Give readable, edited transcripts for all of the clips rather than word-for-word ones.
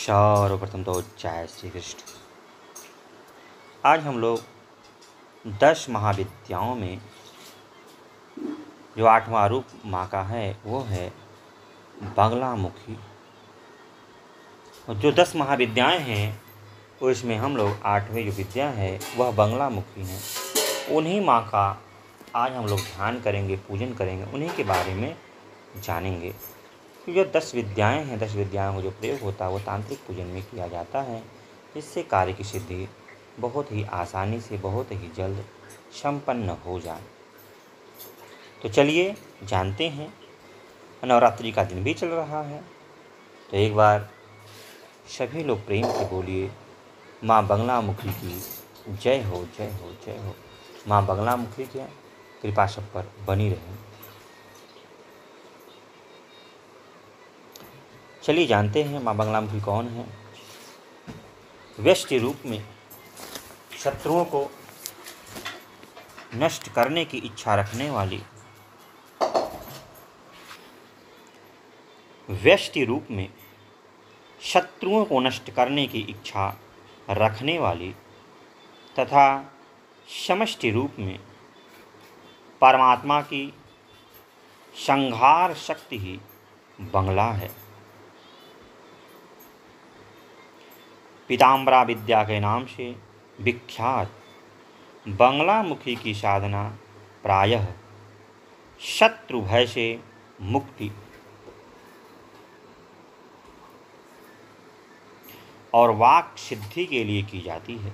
सर्वप्रथम तो जय श्री कृष्ण। आज हम लोग 10 महाविद्याओं में जो 8वां रूप माँ का है वो है बगलामुखी। और जो 10 महाविद्याएं हैं उसमें हम लोग 8वीं जो विद्या है वह बगलामुखी है। उन्हीं माँ का आज हम लोग ध्यान करेंगे, पूजन करेंगे, उन्हीं के बारे में जानेंगे। तो जो 10 विद्याएं हैं, 10 विद्याओं का जो प्रयोग होता है वो तांत्रिक पूजन में किया जाता है। इससे कार्य की सिद्धि बहुत ही आसानी से, बहुत ही जल्द संपन्न हो जाए। तो चलिए जानते हैं। नवरात्रि का दिन भी चल रहा है, तो एक बार सभी लोग प्रेम से बोलिए माँ बगलामुखी की जय हो, जय हो, जय हो। माँ बगलामुखी की कृपा सब पर बनी रहे। चलिए जानते हैं माँ बगलामुखी कौन है। व्यष्टि रूप में शत्रुओं को नष्ट करने की इच्छा रखने वाली, व्यष्टि रूप में शत्रुओं को नष्ट करने की इच्छा रखने वाली तथा समष्टि रूप में परमात्मा की संहार शक्ति ही बंगला है। पीताम्बरा विद्या के नाम से विख्यात बगलामुखी की साधना प्रायः शत्रु भय से मुक्ति और वाक सिद्धि के लिए की जाती है।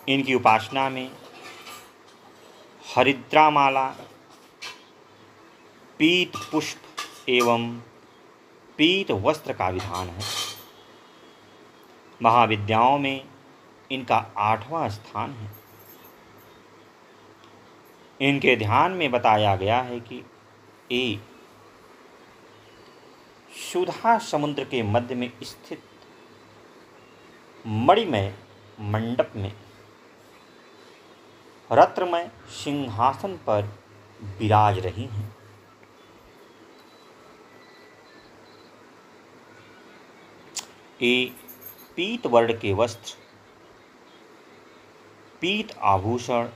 इनकी उपासना में हरिद्रा माला, पीत पुष्प एवं पीत वस्त्र का विधान है। महाविद्याओं में इनका 8वां स्थान है। इनके ध्यान में बताया गया है कि ये सुधा समुद्र के मध्य में स्थित मणिमय मंडप में रत्नमय सिंहासन पर विराज रही हैं। ये पीत वर्ण के वस्त्र, पीत आभूषण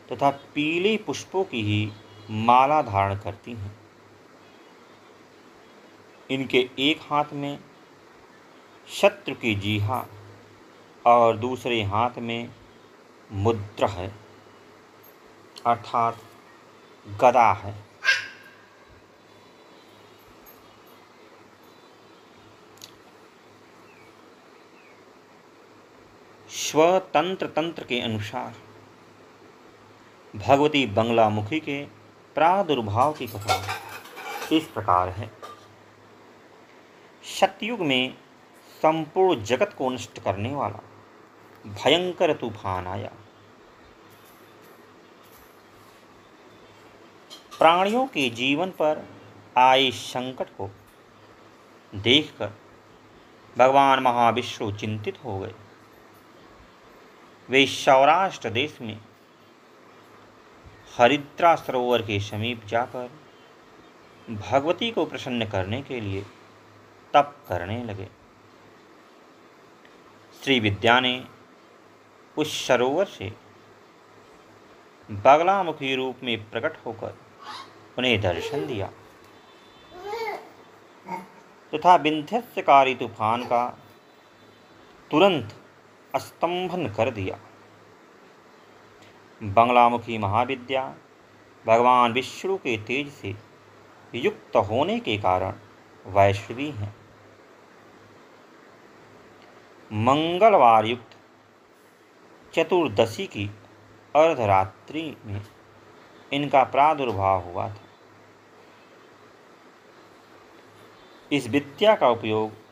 तथा पीले पुष्पों की ही माला धारण करती हैं। इनके एक हाथ में शत्रु की जीहा और दूसरे हाथ में मुद्रा है, अर्थात गदा है। स्वतंत्र तंत्र के अनुसार भगवती बगलामुखी के प्रादुर्भाव की कथा इस प्रकार है। सतयुग में संपूर्ण जगत को नष्ट करने वाला भयंकर तूफान आया। प्राणियों के जीवन पर आए संकट को देखकर भगवान महाविष्णु चिंतित हो गए। वे सौराष्ट्र देश में हरिद्रा सरोवर के समीप जाकर भगवती को प्रसन्न करने के लिए तप करने लगे। श्री विद्या ने उस सरोवर से बगलामुखी रूप में प्रकट होकर उन्हें दर्शन दिया तथा विंध्यस्यकारी तूफान का तुरंत स्तंभन कर दिया। बगलामुखी महाविद्या भगवान विष्णु के तेज से युक्त होने के कारण वैष्णवी हैं। मंगलवार युक्त चतुर्दशी की अर्धरात्रि में इनका प्रादुर्भाव हुआ था। इस विद्या का उपयोग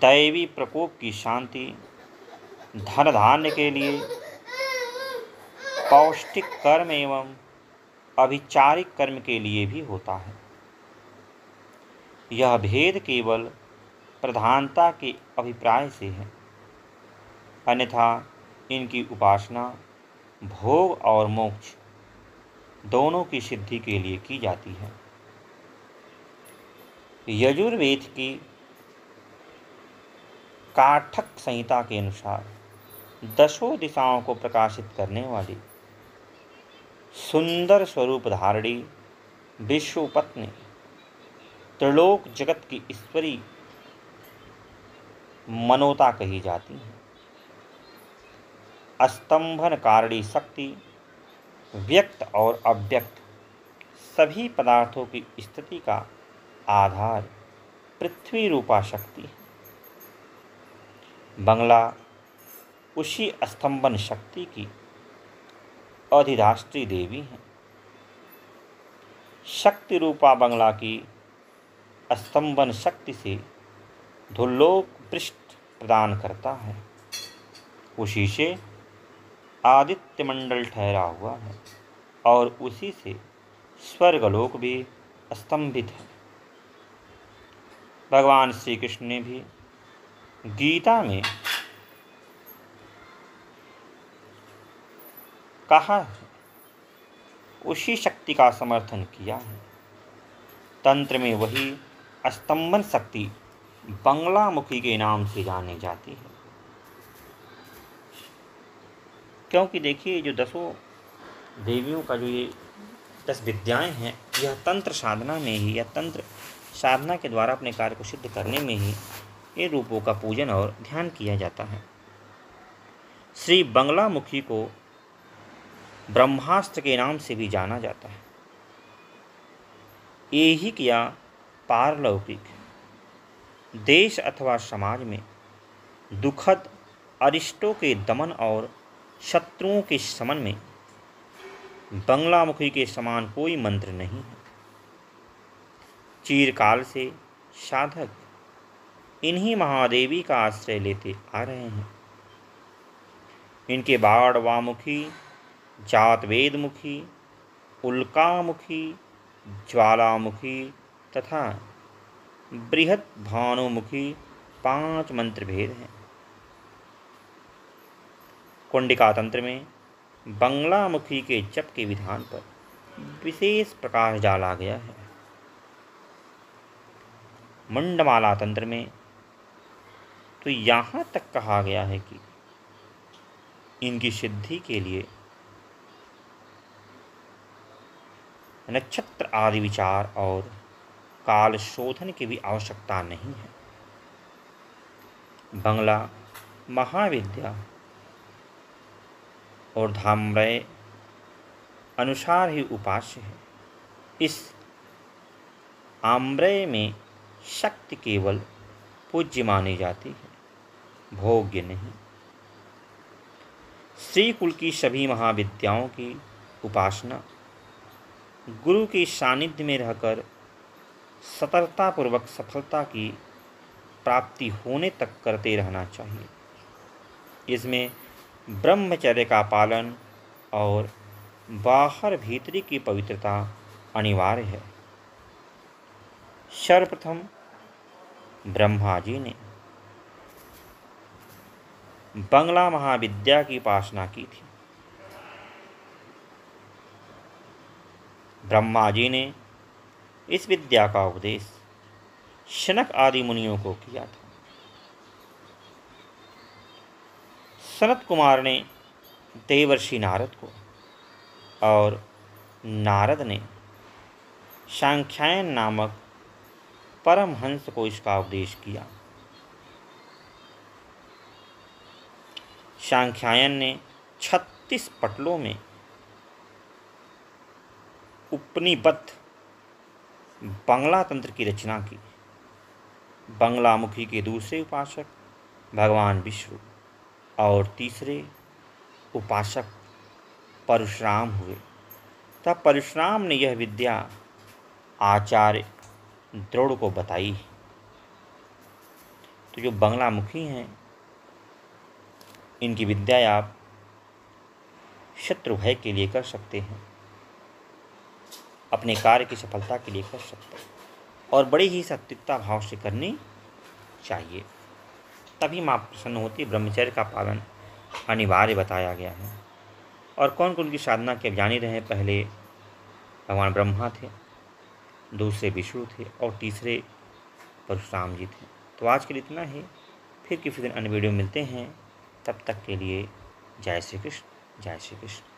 दैवी प्रकोप की शांति, धन धान्य के लिए, पौष्टिक कर्म एवं अभिचारिक कर्म के लिए भी होता है। यह भेद केवल प्रधानता के अभिप्राय से है, अन्यथा इनकी उपासना भोग और मोक्ष दोनों की सिद्धि के लिए की जाती है। यजुर्वेद की काठक संहिता के अनुसार दशों दिशाओं को प्रकाशित करने वाली सुंदर स्वरूप धारणी विश्वपत्नी त्रिलोक जगत की ईश्वरी मनोता कही जाती है। स्तंभन कारणी शक्ति व्यक्त और अव्यक्त सभी पदार्थों की स्थिति का आधार पृथ्वी रूपा शक्ति है। बंगला उसी स्तंभन शक्ति की अधिराष्ट्रीय देवी है। शक्ति रूपा बंगला की स्तंभन शक्ति से धुल्लोक पृष्ठ प्रदान करता है। उसी से आदित्य मंडल ठहरा हुआ है और उसी से स्वर्गलोक भी स्तंभित है। भगवान श्री कृष्ण ने भी गीता में कहा है, उसी शक्ति का समर्थन किया है। तंत्र में वही स्तंभन शक्ति बंगलामुखी के नाम से जानी जाती है। क्योंकि देखिए, जो दसों देवियों का जो ये 10 विद्याएं हैं, यह तंत्र साधना में ही या तंत्र साधना के द्वारा अपने कार्य को सिद्ध करने में ही इन रूपों का पूजन और ध्यान किया जाता है। श्री बंगलामुखी को ब्रह्मास्त्र के नाम से भी जाना जाता है। ऐहिक या पारलौकिक देश अथवा समाज में दुखद अरिष्टों के दमन और शत्रुओं के शमन में बंगलामुखी के समान कोई मंत्र नहीं है। चिरकाल से साधक इन्हीं महादेवी का आश्रय लेते आ रहे हैं। इनके बाणवामुखी, जातवेदमुखी, उल्कामुखी, ज्वालामुखी तथा बृहद भानुमुखी 5 मंत्र भेद हैं। कुंडिका तंत्र में बंगलामुखी के जप के विधान पर विशेष प्रकाश डाला गया है। मुंडमाला तंत्र में तो यहाँ तक कहा गया है कि इनकी सिद्धि के लिए नक्षत्र आदि विचार और काल शोधन की भी आवश्यकता नहीं है। बंगला महाविद्या और धाम्रय अनुसार ही उपास्य है। इस आम्रय में शक्ति केवल पूज्य मानी जाती है, भोग्य नहीं। श्री कुल की सभी महाविद्याओं की उपासना गुरु के सानिध्य में रहकर सतर्कतापूर्वक सफलता की प्राप्ति होने तक करते रहना चाहिए। इसमें ब्रह्मचर्य का पालन और बाहर भीतरी की पवित्रता अनिवार्य है। सर्वप्रथम ब्रह्मा जी ने बंगला महाविद्या की उपासना की थी। ब्रह्मा जी ने इस विद्या का उपदेश शनक आदि मुनियों को किया था। सनत कुमार ने देवर्षि नारद को और नारद ने सांख्यायन नामक परमहंस को इसका उपदेश किया। सांख्यायन ने 36 पटलों में उपनिबद्ध बंगला तंत्र की रचना की। बंगलामुखी के दूसरे उपासक भगवान विष्णु और तीसरे उपासक परशुराम हुए। तब परशुराम ने यह विद्या आचार्य द्रोण को बताई। तो जो बंगलामुखी हैं, इनकी विद्या आप शत्रु भय के लिए कर सकते हैं, अपने कार्य की सफलता के लिए कर सकते हैं, और बड़ी ही सात्विकता भाव से करनी चाहिए, तभी माँ प्रसन्न होती। ब्रह्मचर्य का पालन अनिवार्य बताया गया है। और कौन कौन की साधना के जान ही रहे। पहले भगवान ब्रह्मा थे, दूसरे विष्णु थे और तीसरे परशुराम जी थे। तो आज के लिए इतना ही, फिर किसी दिन अन्य वीडियो में मिलते हैं। तब तक के लिए जय श्री कृष्ण, जय श्री कृष्ण।